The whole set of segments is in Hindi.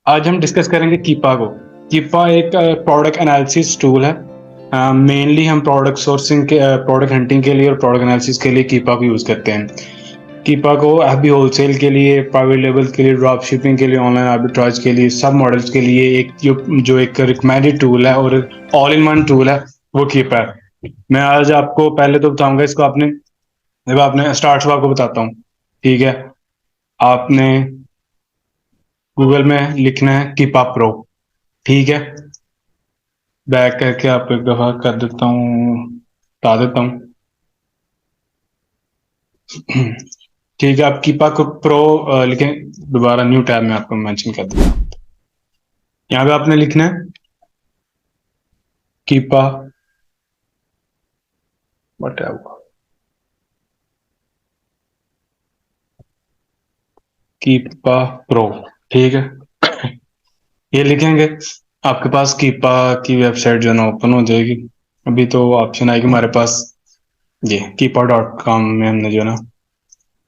आज हम डिस्कस करेंगे कीपा को। कीपा एक प्रोडक्ट एनालिसिस टूल है। मेनली हम प्रोडक्ट सोर्सिंग के, प्रोडक्ट हंटिंग के लिए और प्रोडक्ट एनालिसिस के लिए कीपा को यूज़ करते हैं। कीपा को अभी होलसेल के लिए, प्राइवेट लेवल के लिए, ड्रॉप शिपिंग के लिए, ऑनलाइन आर्बिट्राज के लिए, सब मॉडल्स के लिए एक जो एक रिकमेंडेड टूल है और ऑल इन वन टूल है वो कीपा है। मैं आज आपको पहले तो बताऊंगा इसको। आपने स्टार्ट से आपको बताता हूँ। ठीक है, आपने गूगल में लिखना है कीपा प्रो। ठीक है, बैक करके आपको एक दफा कर देता हूँ, बता देता हूँ। ठीक है, आप कीपा को प्रो लिखें, दोबारा न्यू टैब में आपको मेंशन कर देता हूँ। यहाँ पे आपने लिखना है कीपा, बट कीपा प्रो। ठीक है, ये लिखेंगे, आपके पास कीपा की वेबसाइट जो है ना ओपन हो जाएगी। अभी तो ऑप्शन आएगी हमारे पास, ये कीपा.com में हमने जो है ना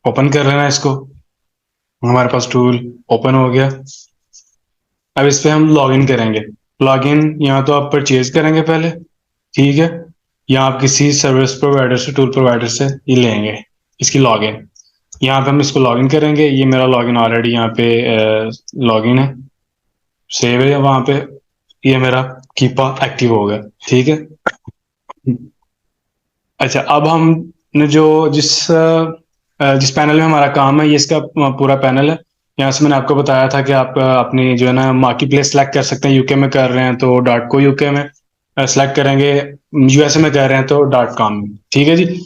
ओपन कर लेना है इसको। हमारे पास टूल ओपन हो गया। अब इस पे हम लॉगिन करेंगे। लॉगिन यहाँ तो आप परचेज करेंगे पहले। ठीक है, यहाँ आप किसी सर्विस प्रोवाइडर से, टूल प्रोवाइडर से ये लेंगे इसकी लॉगिन। यहाँ पे हम इसको लॉगिन करेंगे। ये मेरा लॉगिन ऑलरेडी यहाँ पे लॉगिन है, सेव है वहाँ पे। ये मेरा कीपा एक्टिव हो गया। ठीक है, अच्छा अब हमने जो जिस पैनल में हमारा काम है, ये इसका पूरा पैनल है। यहाँ से मैंने आपको बताया था कि आप अपनी जो है ना मार्केट प्लेस सेलेक्ट कर सकते हैं। यूके में कर रहे हैं तो डॉट को यूके में सेलेक्ट करेंगे, यूएसए में कर रहे हैं तो डॉट कॉम में। ठीक है जी।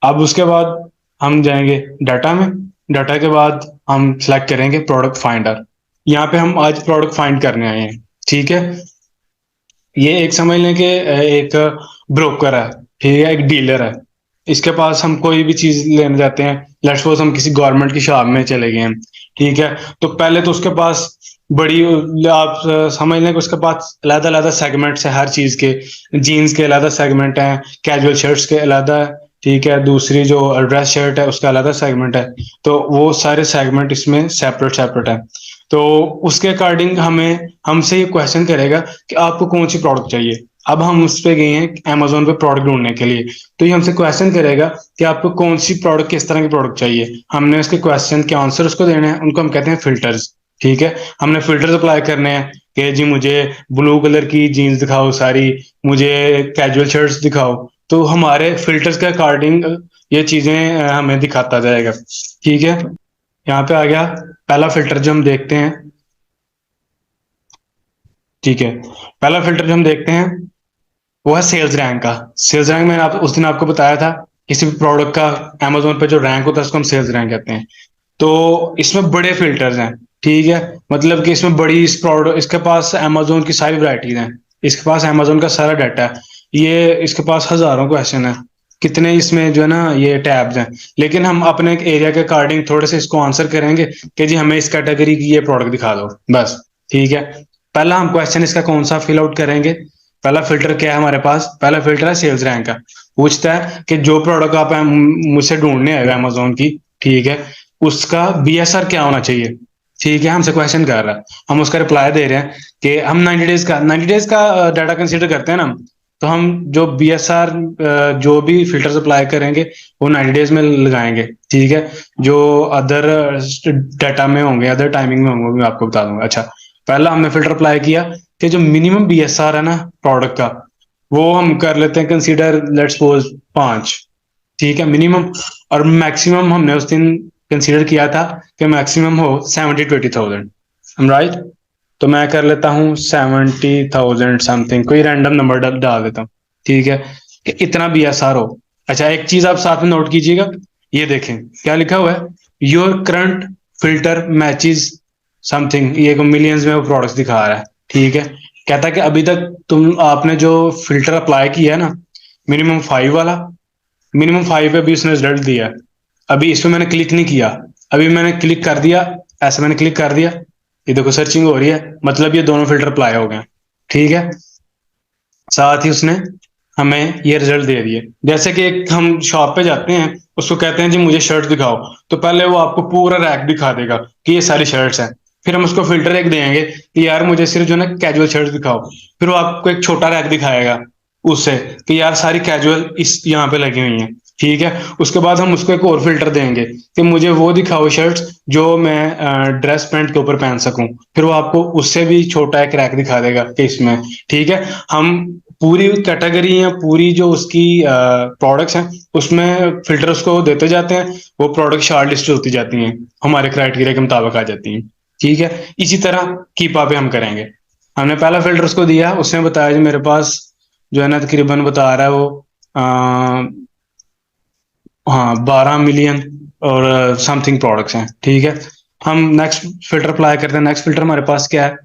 अब उसके बाद हम जाएंगे डाटा में। डाटा के बाद हम सेलेक्ट करेंगे प्रोडक्ट फाइंडर। यहाँ पे हम आज प्रोडक्ट फाइंड करने आए हैं। ठीक है, ये एक समझ लें कि एक ब्रोकर है। ठीक है, एक डीलर है। इसके पास हम कोई भी चीज लेने जाते हैं, लेट्स सपोज हम किसी गवर्नमेंट की शॉप में चले गए हैं। ठीक है, तो पहले तो उसके पास बड़ी, आप समझ लें कि उसके पास अलग अलग सेगमेंट्स है हर चीज के। जीन्स के अलग सेगमेंट हैं, कैजुअल शर्ट्स के अलग है। ठीक है, दूसरी जो ड्रेस शर्ट है उसका अलग सेगमेंट है। तो वो सारे सेगमेंट इसमें सेपरेट सेपरेट है। तो उसके अकॉर्डिंग हमें हमसे ये क्वेश्चन करेगा कि आपको कौन सी प्रोडक्ट चाहिए। अब हम उस पे गए हैं अमेजोन पे प्रोडक्ट ढूंढने के लिए, तो ये हमसे क्वेश्चन करेगा कि आपको कौन सी प्रोडक्ट, किस तरह की प्रोडक्ट चाहिए। हमने उसके क्वेश्चन के आंसर उसको देने हैं, उनको हम कहते हैं फिल्टर्स। ठीक है, हमने फिल्टर्स अप्लाई करने हैं कि जी मुझे ब्लू कलर की जीन्स दिखाओ सारी, मुझे कैजुअल शर्ट्स दिखाओ। तो हमारे फिल्टर्स के अकॉर्डिंग ये चीजें हमें दिखाता जाएगा। ठीक है, यहाँ पे आ गया पहला फिल्टर जो हम देखते हैं। ठीक है, पहला फिल्टर जो हम देखते हैं वो है सेल्स रैंक का। सेल्स रैंक मैंने उस दिन आपको बताया था, किसी भी प्रोडक्ट का अमेजोन पे जो रैंक होता है उसको हम सेल्स रैंक कहते हैं। तो इसमें बड़े फिल्टर्स हैं। ठीक है, मतलब कि इसमें बड़ी, इस प्रोडक्ट, इसके पास अमेजोन की सारी वराइटीज हैं, इसके पास अमेजोन का सारा डाटा है। ये इसके पास हजारों क्वेश्चन है, कितने इसमें जो है ना ये टैब्स हैं। लेकिन हम अपने एरिया के अकॉर्डिंग थोड़े से इसको आंसर करेंगे कि जी हमें इस कैटेगरी की ये प्रोडक्ट दिखा दो बस। ठीक है, पहला हम क्वेश्चन इसका कौन सा फिल आउट करेंगे। पहला फिल्टर क्या है हमारे पास, पहला फिल्टर है सेल्स रैंक का। पूछता है कि जो प्रोडक्ट आप मुझसे ढूंढने आए अमेजोन की, ठीक है, उसका बीएसआर क्या होना चाहिए। ठीक है, हमसे क्वेश्चन कर रहा है, हम उसका रिप्लाई दे रहे हैं कि हम 90 डेज का डाटा कंसीडर करते हैं ना। तो हम जो बीएसआर, जो भी फिल्टर्स अप्लाई करेंगे वो 90 डेज में लगाएंगे। ठीक है, जो अदर डाटा में होंगे, अदर टाइमिंग में होंगे, वो मैं आपको बता दूंगा। अच्छा, पहला हमने फिल्टर अप्लाई किया कि जो मिनिमम बीएसआर है ना प्रोडक्ट का, वो हम कर लेते हैं कंसीडर, लेट्स सपोज 5। ठीक है, मिनिमम। और मैक्सिमम हमने उस दिन कंसीडर किया था कि मैक्सिमम हो 70-80 थाउजेंड। राइट, तो मैं कर लेता हूँ 70,000 समथिंग, कोई रैंडम नंबर डाल देता हूँ। ठीक है, कि इतना बीएसआर हो। अच्छा, एक चीज आप साथ में नोट कीजिएगा, ये देखें क्या लिखा हुआ है, your current filter matches something, ये मिलियंस में वो प्रोडक्ट्स दिखा रहा है। ठीक है, कहता है कि अभी तक आपने जो फिल्टर अप्लाई किया है ना, मिनिमम 5 वाला, मिनिमम 5 पे भी उसने रिजल्ट दिया है। अभी इसमें मैंने क्लिक नहीं किया, अभी मैंने क्लिक कर दिया, ऐसे मैंने क्लिक कर दिया, ये देखो सर्चिंग हो रही है, मतलब ये दोनों फिल्टर अप्लाई हो गए। ठीक है, साथ ही उसने हमें ये रिजल्ट दे दिए। जैसे कि एक हम शॉप पे जाते हैं, उसको कहते हैं जी मुझे शर्ट दिखाओ, तो पहले वो आपको पूरा रैक दिखा देगा कि ये सारी शर्ट्स हैं। फिर हम उसको फिल्टर एक देंगे कि यार मुझे सिर्फ जो है ना कैजुअल शर्ट दिखाओ, फिर वो आपको एक छोटा रैक दिखाएगा उससे कि यार सारी कैजुअल इस यहाँ पे लगी हुई हैं। ठीक है, उसके बाद हम उसको एक और फिल्टर देंगे कि मुझे वो दिखाओ शर्ट्स जो मैं ड्रेस पैंट के ऊपर पहन सकूं, फिर वो आपको उससे भी छोटा एक रैक दिखा देगा कि इसमें। ठीक है, हम पूरी कैटेगरी या पूरी जो उसकी प्रोडक्ट्स हैं उसमें फिल्टर उसको देते जाते हैं, वो प्रोडक्ट शॉर्ट लिस्ट होती जाती हैं, हमारे क्राइटेरिया के मुताबिक आ जाती हैं। ठीक है, इसी तरह कीपा पे हम करेंगे। हमने पहला फिल्टर उसको दिया, उसने बताया जी मेरे पास जो है ना तकरीबन बता रहा है वो आ, हाँ 12 मिलियन और समथिंग प्रोडक्ट्स हैं। ठीक है, हम नेक्स्ट फिल्टर अप्लाई करते हैं। नेक्स्ट फिल्टर हमारे पास क्या है,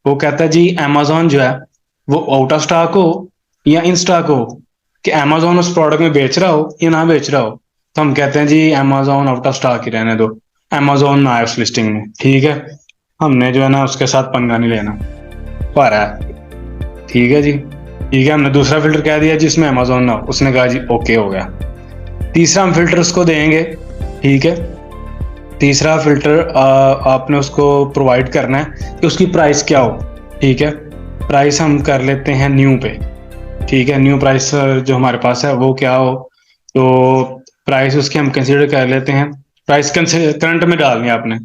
वो कहता है जी अमेजोन जो है वो आउट ऑफ स्टॉक हो या इन स्टॉक हो, कि अमेजोन उस प्रोडक्ट में बेच रहा हो या ना बेच रहा हो। तो हम कहते हैं जी अमेजोन आउट ऑफ स्टॉक ही रहने दो, अमेजोन ना आए उस लिस्टिंग में। ठीक है, हमने जो है ना उसके साथ पंगा नहीं लेना, पर है। ठीक है जी, ठीक है, हमने दूसरा फिल्टर कह दिया जिसमें अमेजोन ना हो, उसने कहा जी ओके हो गया। तीसरा हम फिल्टर उसको देंगे। ठीक है, तीसरा फिल्टर आपने उसको प्रोवाइड करना है कि उसकी प्राइस क्या हो। ठीक है, प्राइस हम कर लेते हैं न्यू पे। ठीक है, न्यू प्राइस जो हमारे पास है वो क्या हो, तो प्राइस उसकी हम कंसीडर कर लेते हैं। प्राइस करंट में डालनी है आपने,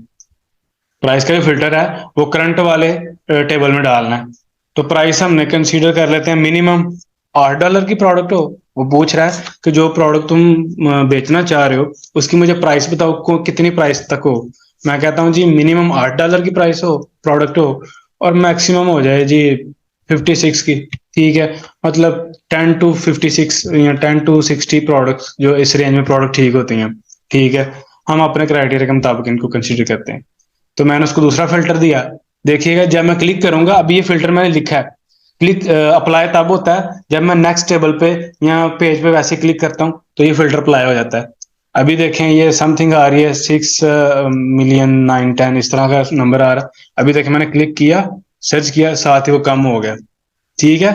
प्राइस का जो फिल्टर है वो करंट वाले टेबल में डालना है। तो प्राइस हमने कंसीडर कर लेते हैं मिनिमम $8 की प्रोडक्ट हो। वो पूछ रहा है कि जो प्रोडक्ट तुम बेचना चाह रहे हो उसकी मुझे प्राइस बताओ, कितनी प्राइस तक हो। मैं कहता हूँ जी मिनिमम $8 की प्राइस हो, प्रोडक्ट हो, और मैक्सिमम हो जाए जी 56 की। ठीक है, मतलब 10 to 56 या 10 to 60 प्रोडक्ट्स जो इस रेंज में प्रोडक्ट ठीक होती हैं। ठीक है, हम अपने क्राइटेरिया के मुताबिक इनको कंसीडर करते हैं। तो मैंने उसको दूसरा फिल्टर दिया। देखिएगा जब मैं क्लिक करूंगा, अभी ये फिल्टर मैंने लिखा है, क्लिक अप्लाई तब होता है जब मैं नेक्स्ट टेबल पे या पेज पे वैसे क्लिक करता हूँ तो ये फिल्टर अप्लाई हो जाता है। अभी देखें ये समथिंग आ रही है 6 मिलियन 910 इस तरह का नंबर आ रहा है। अभी देखें मैंने क्लिक किया, सर्च किया, साथ ही वो कम हो गया। ठीक है,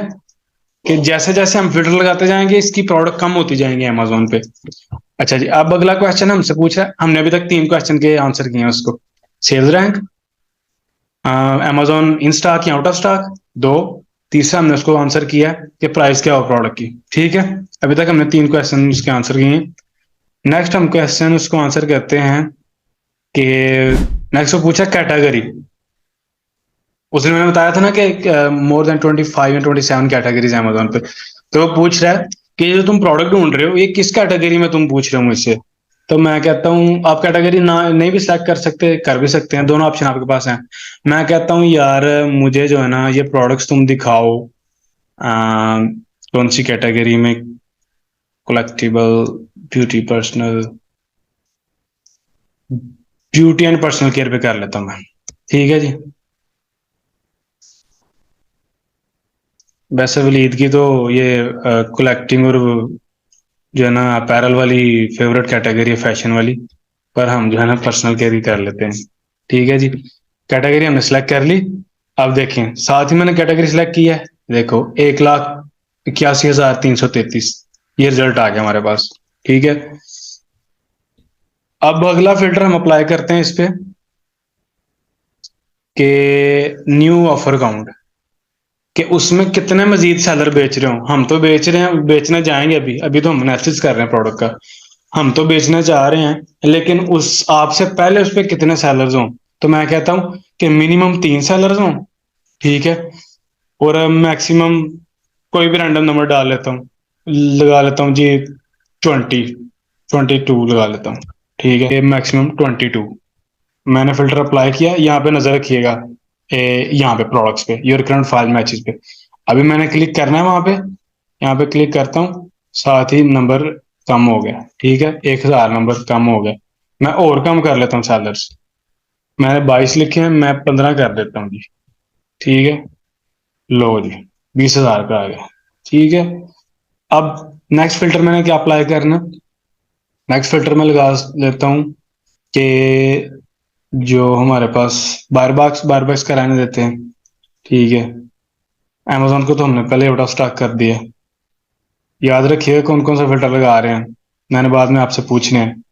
कि जैसे जैसे हम फिल्टर लगाते जाएंगे इसकी प्रोडक्ट कम होती जाएंगी अमेजोन पे। अच्छा जी, अब अगला क्वेश्चन हमसे पूछ रहा है, हमने अभी तक 3 क्वेश्चन के आंसर किए हैं उसको। Sales rank, Amazon in stock या आउट ऑफ स्टॉक, दो। तीसरा हमने उसको आंसर किया है कि प्राइस क्या हो प्रोडक्ट की। ठीक है, अभी तक हमने 3 क्वेश्चन उसके आंसर किए हैं। नेक्स्ट हम क्वेश्चन उसको आंसर करते हैं कि नेक्स्ट वो पूछा कैटेगरी। उसने मैंने बताया था ना कि मोर देन 25 या 27 कैटेगरीज है अमेजोन पे। तो वो पूछ रहा है कि ये जो तुम प्रोडक्ट ढूंढ रहे हो ये किस कैटेगरी में तुम पूछ रहे हो मुझसे। तो मैं कहता हूँ आप कैटेगरी ना नहीं भी सिलेक्ट कर सकते, कर भी सकते हैं, दोनों ऑप्शन आपके पास हैं। मैं कहता हूँ यार मुझे जो है ना ये प्रोडक्ट्स तुम दिखाओ कौन सी कैटेगरी में, collectible, beauty, personal, beauty and personal care पे कर लेता हूँ मैं। ठीक है जी, वैसे वलीद की तो ये कलेक्टिंग और जो है ना अपैरल वाली फेवरेट कैटेगरी है, फैशन वाली, पर हम जो है ना पर्सनल केयर ही कर लेते हैं। ठीक है जी, कैटेगरी हमने सेलेक्ट कर ली। अब देखें साथ ही मैंने कैटेगरी सेलेक्ट की है, देखो 1,81,333 ये रिजल्ट आ गया हमारे पास। ठीक है, अब अगला फिल्टर हम अप्लाई करते हैं इस पे कि न्यू ऑफर काउंट, कि उसमें कितने मजीद सेलर बेच रहे हो। हम तो बेच रहे हैं, बेचने जाएंगे, अभी अभी तो हम एनालिसिस कर रहे हैं प्रोडक्ट का, हम तो बेचना चाह रहे हैं लेकिन उस आपसे पहले उस पर कितने सेलर्स हों। तो मैं कहता हूं कि मिनिमम 3 सेलर्स हों। ठीक है, और मैक्सिमम कोई भी रैंडम नंबर डाल लेता हूँ, लगा लेता हूँ जी 22 लगा लेता हूँ। ठीक है, मैक्सिमम 22। मैंने फिल्टर अप्लाई किया, यहाँ पे नजर रखिएगा, यहाँ पे प्रोडक्ट्स पे, योर करंट फाइल मैचेस पे। अभी मैंने क्लिक करना है वहां पे, यहाँ पे क्लिक करता हूँ, साथ ही नंबर कम हो गया। ठीक है, 1,000 नंबर कम हो गया। मैं और कम कर लेता हूँ सैलर्स, मैंने 22 लिखे हैं, मैं 15 कर देता हूँ जी। ठीक है, लो जी 20,000 का आ गया। ठीक है, अब नेक्स्ट फिल्टर मैंने क्या अप्लाई करना, नेक्स्ट फिल्टर में लगा लेता हूँ कि जो हमारे पास बार बाक्स कराने देते हैं। ठीक है, अमेजोन को तो हमने पहले आउट ऑफ स्टॉक कर दिया। याद रखिएगा कौन कौन सा फिल्टर लगा रहे हैं, मैंने बाद में आपसे पूछने हैं।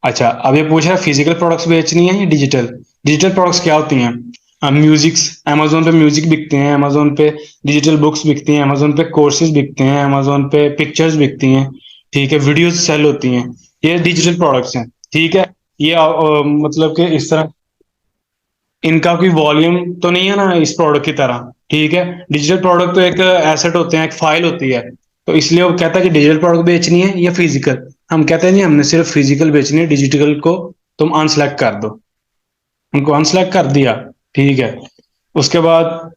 अच्छा, अब ये पूछ रहा है फिजिकल प्रोडक्ट्स बेचनी है या डिजिटल। डिजिटल प्रोडक्ट्स क्या होती हैं? म्यूजिक्स, अमेजोन पे म्यूजिक बिकते हैं, अमेजोन पे डिजिटल बुक्स बिकती हैं, अमेजोन पे कोर्सेज बिकते हैं, अमेजोन पे पिक्चर्स बिकती हैं, ठीक है, वीडियोस सेल होती हैं। ये डिजिटल प्रोडक्ट्स हैं, ठीक है। ये मतलब कि इस तरह इनका कोई वॉल्यूम तो नहीं है ना इस प्रोडक्ट की तरह, ठीक है। डिजिटल प्रोडक्ट तो एक एसेट होते हैं, एक फाइल होती है। तो इसलिए वो कहता है कि डिजिटल प्रोडक्ट बेचनी है या फिजिकल। हम कहते हैं जी हमने सिर्फ फिजिकल बेचनी है, डिजिटल को तुम अनसेलेक्ट कर दो। उनको अनसेलेक्ट कर दिया, ठीक है। उसके बाद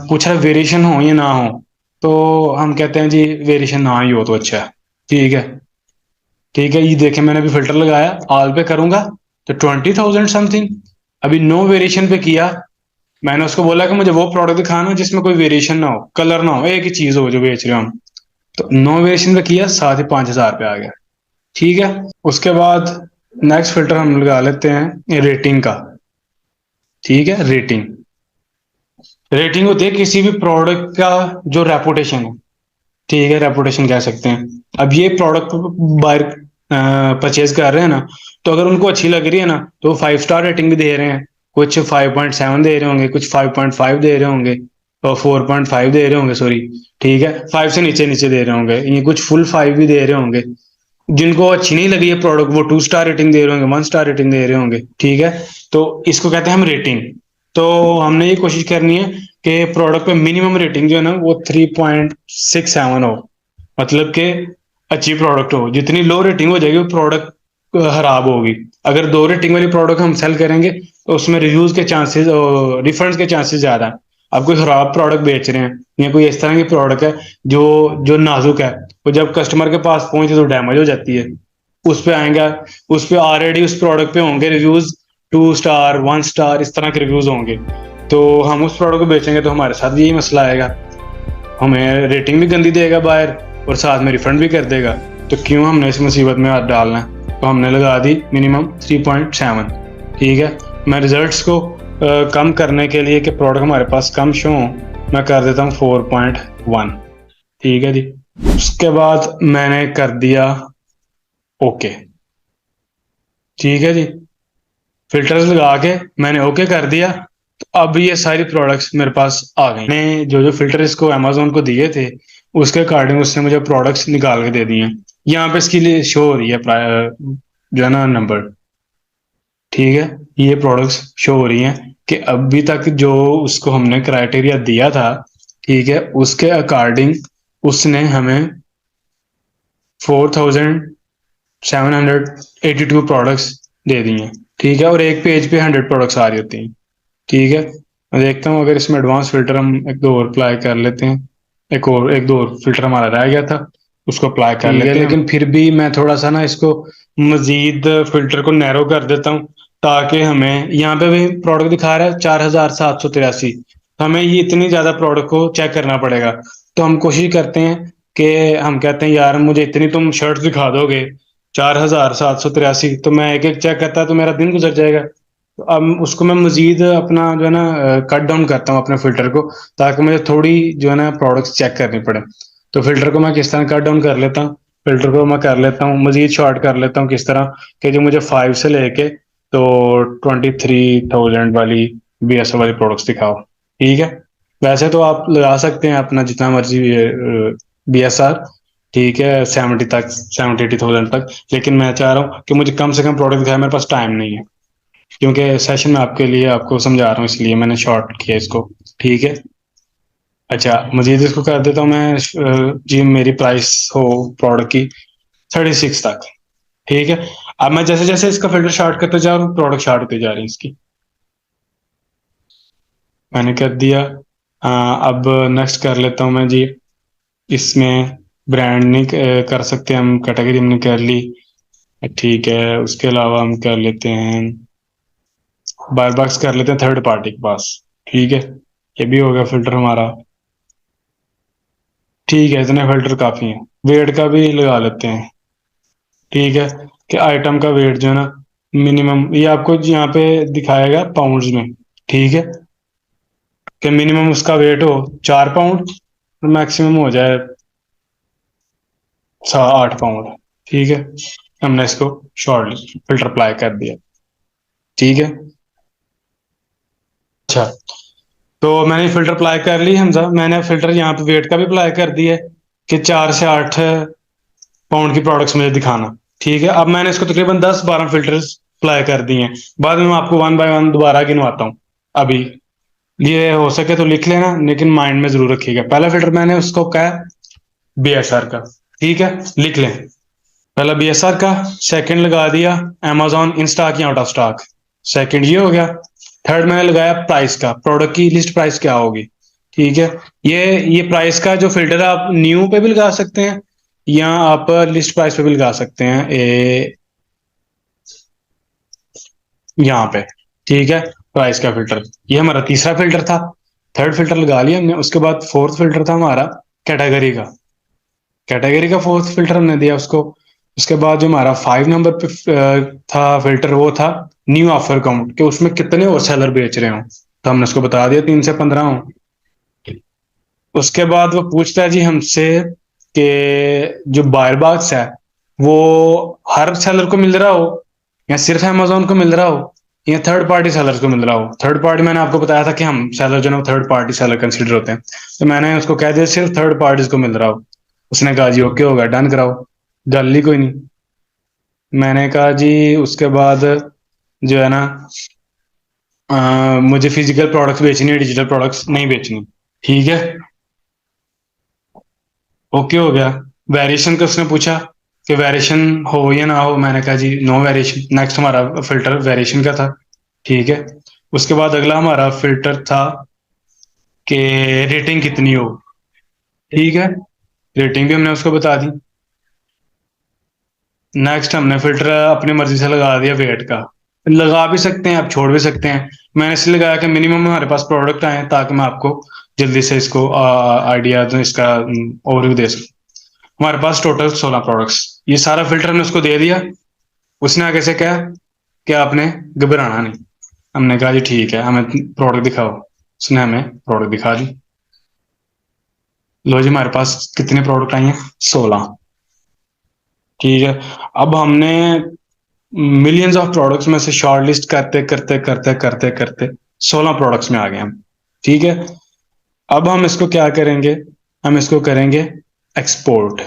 पूछा वेरिएशन हो या ना हो, तो हम कहते हैं जी वेरिएशन ना ही हो तो अच्छा है, ठीक है। ठीक है, ये देखे मैंने अभी फिल्टर लगाया, ऑल पे करूंगा तो 20,000 समथिंग। अभी नो वेरिएशन पे किया, मैंने उसको बोला कि मुझे वो प्रोडक्ट दिखाना जिसमें कोई वेरिएशन ना हो, कलर ना हो, एक ही चीज हो जो बेच रहे हो हम। तो नो वेरिएशन पे किया, साथ ही 5,000 पे आ गया, ठीक है। उसके बाद नेक्स्ट फिल्टर हम लगा लेते हैं रेटिंग का, ठीक है। रेटिंग, रेटिंग होती है किसी भी प्रोडक्ट का जो रेपुटेशन है, ठीक है, रेपुटेशन कह सकते हैं। अब ये प्रोडक्ट बायर परचेज कर रहे हैं ना, तो अगर उनको अच्छी लग रही है ना तो 5 स्टार रेटिंग भी दे रहे हैं। कुछ 5.7 दे रहे होंगे, कुछ 5.5 दे रहे होंगे, और 4.5 दे रहे होंगे, सॉरी, ठीक है, 5 से नीचे नीचे दे रहे होंगे, ये कुछ फुल 5 भी दे रहे होंगे। जिनको अच्छी नहीं लगी है प्रोडक्ट, वो 2 स्टार रेटिंग दे रहे होंगे, 1 स्टार रेटिंग दे रहे होंगे, ठीक है। तो इसको कहते हैं हम रेटिंग। तो हमने ये कोशिश करनी है कि प्रोडक्ट पे मिनिमम रेटिंग जो है ना वो 3.67 हो, मतलब कि अच्छी प्रोडक्ट हो। जितनी लो रेटिंग हो जाएगी वो प्रोडक्ट खराब होगी। अगर 2 रेटिंग वाली प्रोडक्ट हम सेल करेंगे तो उसमें रिव्यूज के चांसेस, रिफंड्स के चांसेस ज्यादा हैं। आप कोई खराब प्रोडक्ट बेच रहे हैं या कोई इस तरह की प्रोडक्ट है जो जो नाजुक है, वो जब कस्टमर के पास पहुंचे तो डैमेज हो जाती है, उस पे आएंगे, उस पे ऑलरेडी उस प्रोडक्ट पे होंगे रिव्यूज 2 स्टार, 1 स्टार, इस तरह के रिव्यूज होंगे। तो हम उस प्रोडक्ट को बेचेंगे तो हमारे साथ यही मसला आएगा, हमें रेटिंग भी गंदी देगा बायर और साथ में रिफंड भी कर देगा। तो क्यों हमने इस मुसीबत में हाथ डालना है? तो हमने लगा दी मिनिमम 3.7, ठीक है। मैं रिजल्ट्स को कम करने के लिए कि प्रोडक्ट हमारे पास कम शो हो, मैं कर देता हूँ 4.1, ठीक है जी। उसके बाद मैंने कर दिया ओके, ठीक है जी। फिल्टर्स लगा के मैंने ओके कर दिया। तो अब ये सारी प्रोडक्ट्स मेरे पास आ गई। मैंने जो जो फिल्टर इसको अमेजोन को दिए थे उसके अकॉर्डिंग उसने मुझे प्रोडक्ट्स निकाल के दे दिए। यहाँ पे इसके लिए शो हो रही है जो है ना नंबर, ठीक है। ये प्रोडक्ट्स शो हो रही हैं कि अभी तक जो उसको हमने क्राइटेरिया दिया था, ठीक है, उसके अकॉर्डिंग उसने हमें 4,782 प्रोडक्ट्स दे दी हैं, ठीक है। और एक पेज पे 100 प्रोडक्ट्स आ रही होती हैं, ठीक है। मैं देखता हूँ अगर इसमें एडवांस फिल्टर हम एक दो और अप्लाई कर लेते हैं। एक दो और फिल्टर हमारा रह गया था, उसको अप्लाई कर लेते हैं। लेकिन फिर भी मैं थोड़ा सा ना इसको मजीद फिल्टर को नैरो कर देता हूँ, ताकि हमें यहाँ पे भी प्रोडक्ट दिखा रहा है 4,783, तो हमें ये इतनी ज्यादा प्रोडक्ट को चेक करना पड़ेगा। तो हम कोशिश करते हैं कि हम कहते हैं यार मुझे इतनी तुम शर्ट दिखा दोगे 4,783, तो मैं एक एक चेक करता तो मेरा दिन गुजर जाएगा। तो अब उसको मैं मजीद अपना जो है ना कट डाउन करता हूँ अपने फिल्टर को, ताकि मुझे थोड़ी जो है ना प्रोडक्ट्स चेक करनी पड़े। तो फिल्टर को मैं किस तरह कट डाउन कर लेता हूँ, फिल्टर को मैं कर लेता हूँ मजीद शॉर्ट कर लेता हूँ, किस तरह कि जो मुझे 5 से लेके तो 23,000 वाली BSL वाली प्रोडक्ट्स दिखाओ, ठीक है। वैसे तो आप लगा सकते हैं अपना जितना मर्जी BSR, ठीक है, 70 तक, 70-80,000 तक। लेकिन मैं चाह रहा हूँ कि मुझे कम से कम प्रोडक्ट दिखाए, मेरे पास टाइम नहीं है, क्योंकि सेशन में आपके लिए आपको समझा रहा हूँ इसलिए मैंने शॉर्ट किया इसको, ठीक है। अच्छा, मजीद इसको कर देता हूँ मैं जी मेरी प्राइस हो प्रोडक्ट की 36 तक, ठीक है। अब मैं जैसे जैसे इसका फिल्टर शॉर्ट करते जा रहा हूँ प्रोडक्ट शॉर्ट होती जा रही है इसकी, मैंने कर दिया। अब नेक्स्ट कर लेता हूँ मैं जी, इसमें ब्रांड नहीं कर सकते हम, कैटेगरी हमने कर ली, ठीक है। उसके अलावा हम कर लेते हैं बार बॉक्स कर लेते हैं थर्ड पार्टी के पास, ठीक है। ये भी हो गया फिल्टर हमारा, ठीक है, इतने फिल्टर काफी हैं। वेट का भी लगा लेते हैं, ठीक है, कि आइटम का वेट जो है ना मिनिमम, ये आपको यहाँ पे दिखाएगा पाउंड्स में, ठीक है, कि मिनिमम उसका वेट हो 4 पाउंड और मैक्सिमम हो जाए 8 पाउंड, ठीक है। हमने इसको शॉर्ट फिल्टर अप्लाई कर दिया, ठीक है। अच्छा, तो मैंने फिल्टर अप्लाई कर ली हमजा। मैंने फिल्टर यहाँ पे वेट का भी अप्लाई कर दिया है कि 4 से 8 पाउंड की प्रोडक्ट्स मुझे दिखाना। ठीक है, अब मैंने इसको तकरीबन 10-12 फिल्टर्स अप्लाई कर दिए हैं। बाद में मैं आपको वन बाय वन दोबारा गिनवाता हूँ। अभी ये हो सके तो लिख लेना, लेकिन माइंड में जरूर रखिएगा। पहला फिल्टर मैंने उसको कहा BSR का। ठीक है, लिख लें। पहला BSR का। सेकंड लगा दिया Amazon इन स्टॉक या आउट ऑफ स्टॉक। सेकंड ये हो गया। थर्ड मैंने लगाया प्राइस का, प्रोडक्ट की लिस्ट प्राइस क्या होगी। ठीक है, ये प्राइस का जो फिल्टर है आप न्यू पे भी लगा सकते हैं या आप लिस्ट प्राइस पे भी लगा सकते हैं, यहाँ पे। ठीक है, प्राइस का फिल्टर। ये हमारा तीसरा फिल्टर था। थर्ड फिल्टर लगा लिया हमने। उसके बाद फोर्थ फिल्टर था हमारा कैटेगरी का। कैटेगरी का फोर्थ फिल्टर हमने दिया उसको। उसके बाद जो हमारा 5 नंबर पे था फिल्टर, वो था न्यू ऑफर काउंट, कि उसमें कितने और सेलर बेच रहे हो। तो हमने उसको बता दिया 3 से 15 हो। उसके बाद वो पूछता है जी हमसे कि जो बायर बॉक्स है वो हर सेलर को मिल रहा हो या सिर्फ अमेजोन को मिल रहा हो या थर्ड पार्टी सेलर को मिल रहा हो। थर्ड पार्टी मैंने आपको बताया था कि हम सेलर जो है थर्ड पार्टी सेलर कंसिडर होते हैं। तो मैंने उसको कह दिया सिर्फ थर्ड पार्टीज को मिल रहा हो। उसने कहा जी ओके होगा, डन कराओ। गल ही कोई नहीं। मैंने कहा जी उसके बाद जो है ना, मुझे फिजिकल प्रोडक्ट्स बेचनी है, डिजिटल प्रोडक्ट्स नहीं बेचनी। ठीक है, ओके हो गया। वेरिएशन का उसने पूछा कि वेरिएशन हो या ना हो। मैंने कहा जी नो वेरिएशन। नेक्स्ट हमारा फिल्टर वेरिएशन का था। ठीक है, उसके बाद अगला हमारा फिल्टर था कि रेटिंग कितनी हो। ठीक है, रेटिंग भी हमने उसको बता दी। नेक्स्ट हमने फिल्टर अपनी मर्जी से लगा दिया वेट का। लगा भी सकते हैं, आप छोड़ भी सकते हैं। मैंने इसलिए लगाया कि मिनिमम हमारे पास प्रोडक्ट आए ताकि मैं आपको जल्दी से इसको आइडिया दूं, इसका ओवरव्यू दे सकूं। हमारे पास टोटल 16 प्रोडक्ट्स। ये सारा फिल्टर हमने उसको दे दिया। उसने आगे से कहा कि आपने घबराना नहीं। हमने कहा जी ठीक है, हमें प्रोडक्ट दिखाओ। उसने हमें प्रोडक्ट दिखा दी। लो जी, हमारे पास कितने प्रोडक्ट आए हैं? 16। ठीक है, अब हमने मिलियंस ऑफ प्रोडक्ट्स में से शॉर्ट लिस्ट करते करते करते करते करते 16 प्रोडक्ट्स में आ गए हम। ठीक है, अब हम इसको क्या करेंगे? हम इसको करेंगे एक्सपोर्ट।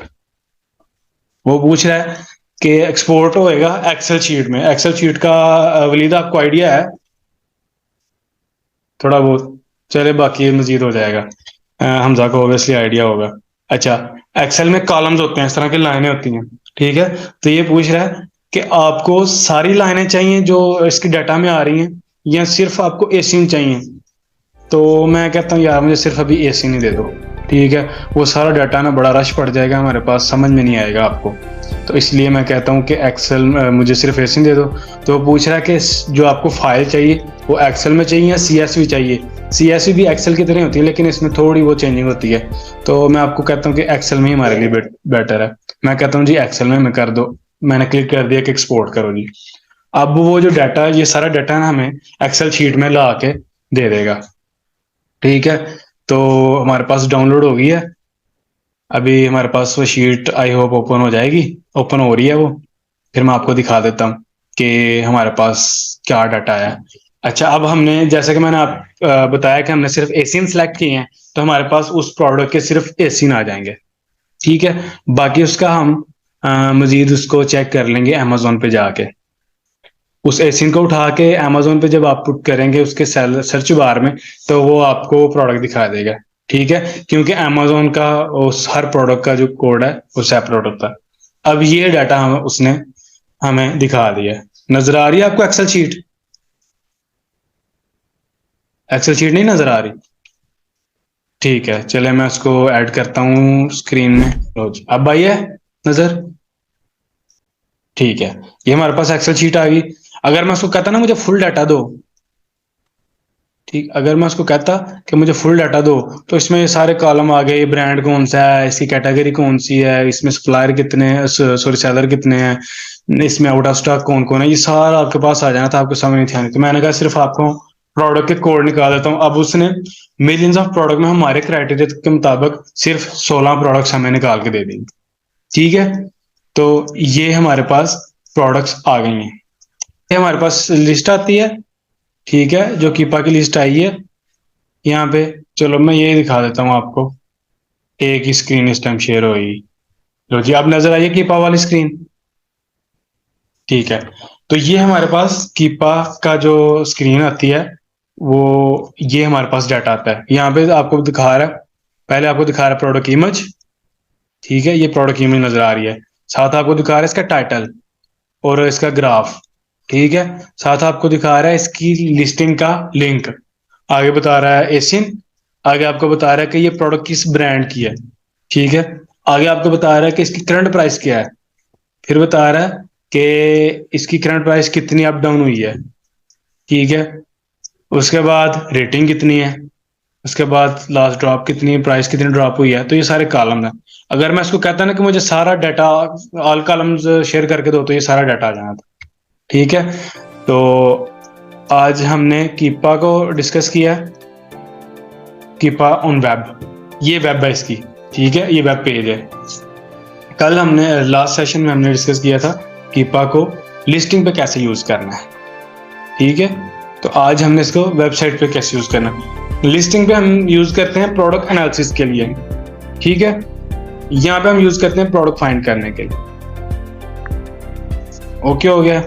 वो पूछ रहा है कि एक्सपोर्ट होएगा एक्सेल शीट में। एक्सेल शीट का वलीदा आपको आइडिया है थोड़ा बहुत? चले बाकी मजीद हो जाएगा। हमजा को ओबियसली आइडिया होगा। अच्छा, एक्सेल में कॉलम्स होते हैं, इस तरह की लाइनें होती हैं। ठीक है, तो ये पूछ रहा है कि आपको सारी लाइनें चाहिए जो इसकी डाटा में आ रही हैं या सिर्फ आपको एसीन चाहिए। तो मैं कहता हूँ यार मुझे सिर्फ अभी एसी नहीं दे दो। ठीक है, वो सारा डाटा ना बड़ा रश पड़ जाएगा हमारे पास, समझ में नहीं आएगा आपको। तो इसलिए मैं कहता हूँ कि एक्सेल मुझे सिर्फ एसी दे दो। तो वो पूछ रहा है कि जो आपको फाइल चाहिए वो एक्सेल में चाहिए या CSV चाहिए। CSV भी एक्सेल की तरह होती है लेकिन इसमें थोड़ी वो चेंजिंग होती है। तो मैं आपको कहता हूँ कि एक्सेल में ही हमारे लिए बेटर है। मैं कहता हूँ जी एक्सेल में कर दो। मैंने क्लिक कर दिया कि एक्सपोर्ट करो जी। अब वो जो डाटा, ये सारा डाटा ना हमें एक्सेल शीट में ला के दे देगा। ठीक है, तो हमारे पास डाउनलोड हो गई है। अभी हमारे पास वो शीट आई होप ओपन हो जाएगी। ओपन हो रही है वो। फिर मैं आपको दिखा देता हूँ कि हमारे पास क्या डाटा है। अच्छा, अब हमने जैसे कि मैंने आप बताया कि हमने सिर्फ एसियन सेलेक्ट किए हैं, तो हमारे पास उस प्रोडक्ट के सिर्फ एसियन आ जाएंगे। ठीक है, बाकी उसका हम मजीद उसको चेक कर लेंगे अमेजोन पे जाके। उस एसियन को उठा के अमेजोन पे जब आप पुट करेंगे उसके सर्च बार में, तो वो आपको प्रोडक्ट दिखा देगा। ठीक है, क्योंकि अमेजोन का उस हर प्रोडक्ट का जो कोड है वो सेपरेट होता है। अब ये डाटा हम उसने हमें दिखा दिया। नजर आ रही है आपको एक्सेल शीट? एक्सेल शीट नहीं नजर आ रही? ठीक है, चले मैं उसको ऐड करता हूँ स्क्रीन में। लो जी, अब आई है नजर? ठीक है, ये हमारे पास एक्सेल शीट आ गई। अगर मैं उसको कहता ना मुझे फुल डाटा दो, ठीक, अगर मैं उसको कहता कि मुझे फुल डाटा दो, तो इसमें ये सारे कॉलम आ गए। ब्रांड कौन सा है, इसकी कैटेगरी कौन सी है, इसमें सप्लायर कितने हैं, सॉरी सेलर कितने हैं, इसमें आउट ऑफ स्टॉक कौन कौन है, ये सारा आपके पास आ जाना था। आपको समझ नहीं थी आनी। तो मैंने कहा सिर्फ आपको प्रोडक्ट के कोड निकाल देता हूँ। अब उसने मिलियंस ऑफ प्रोडक्ट में हमारे क्राइटेरिया के मुताबिक सिर्फ 16 प्रोडक्ट्स हमें निकाल के दे देंगे। ठीक है, तो ये हमारे पास प्रोडक्ट्स आ गई हैं। ये हमारे पास लिस्ट आती है। ठीक है, जो कीपा की लिस्ट आई है यहाँ पे। चलो मैं ये दिखा देता हूँ आपको, एक ही स्क्रीन इस टाइम शेयर होगी। लो जी, आप नजर आइए कीपा वाली स्क्रीन। ठीक है, तो ये हमारे पास कीपा का जो स्क्रीन आती है, वो ये हमारे पास डाटा आता है। यहाँ पे आपको दिखा रहा है, पहले आपको दिखा रहा है प्रोडक्ट इमेज। ठीक है, ये प्रोडक्ट इमेज नजर आ रही है। साथ आपको दिखा रहा है इसका टाइटल और इसका ग्राफ। ठीक है, साथ आपको दिखा रहा है इसकी लिस्टिंग का लिंक। आगे बता रहा है एशियन। आगे आपको बता रहा है कि ये प्रोडक्ट किस ब्रांड की है। ठीक है, आगे आपको बता रहा है कि इसकी करंट प्राइस क्या है। फिर बता रहा है कि इसकी करंट प्राइस कितनी अप डाउन हुई है। ठीक है, उसके बाद रेटिंग कितनी है, उसके बाद लास्ट ड्रॉप कितनी है, प्राइस कितनी ड्रॉप हुई है। तो ये सारे कॉलम है। अगर मैं इसको कहता ना कि मुझे सारा डाटा ऑल कॉलम्स शेयर करके दो, तो ये सारा डाटा आ जाना था। ठीक है, तो आज हमने कीपा को डिस्कस किया, कीपा ऑन वेब। ये वेब है इसकी। ठीक है, ये वेब पेज है। कल हमने लास्ट सेशन में हमने डिस्कस किया था कीपा को लिस्टिंग पे कैसे यूज करना है। ठीक है, तो आज हमने इसको वेबसाइट पे कैसे यूज करना है। लिस्टिंग पे हम यूज करते हैं प्रोडक्ट एनालिसिस के लिए। ठीक है, यहाँ पे हम यूज करते हैं प्रोडक्ट फाइंड करने के लिए। ओके हो गया।